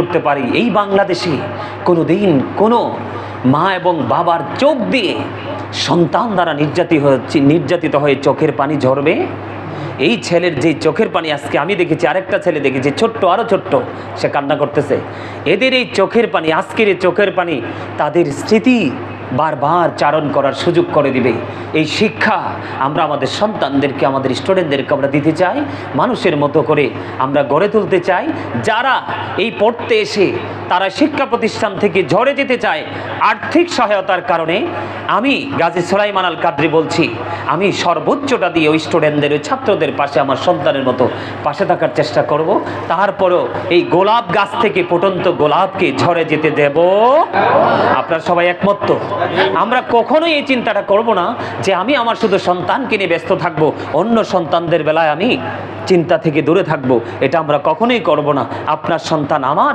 বলতে পারি এই বাংলাদেশে কোনো দিন কোনো মা এবং বাবার চোখ দিয়ে সন্তান দ্বারা নির্যাতিত হয়ে চোখের পানি ঝরবে? এই ছেলের যে চোখের পানি আজকে আমি দেখেছি, আরেকটা ছেলে দেখেছি ছোট্ট, আরও ছোট্ট, সে কান্না করতেছে। এদের এই চোখের পানি, আজকের এই চোখের পানি তাদের স্মৃতি বারবার চারণ করার সুযোগ করে দিবে। এই শিক্ষা আমরা আমাদের সন্তানদেরকে, আমাদের স্টুডেন্টদেরকে আমরা দিতে চাই, মানুষের মতো করে আমরা গড়ে তুলতে চাই। যারা এই পড়তে এসে তারা শিক্ষা প্রতিষ্ঠান থেকে ঝরে যেতে চায় আর্থিক সহায়তার কারণে, আমি গাজী সুলাইমান আল কাদরি বলছি, আমি সর্বোচ্চটা দিয়ে ওই স্টুডেন্টদের, ওই ছাত্রদের পাশে আমার সন্তানের মতো পাশে থাকার চেষ্টা করব। তারপরও এই গোলাপ গাছ থেকে ফুটন্ত গোলাপকে ঝরে যেতে দেব? আপনারা সবাই একমত তো? আমরা কখনোই এই চিন্তাটা করব না যে আমি আমার শুধু সন্তানকে নিয়ে ব্যস্ত থাকব, অন্য সন্তানদের বেলায় আমি চিন্তা থেকে দূরে থাকব। এটা আমরা কখনোই করব না। আপনার সন্তান আমার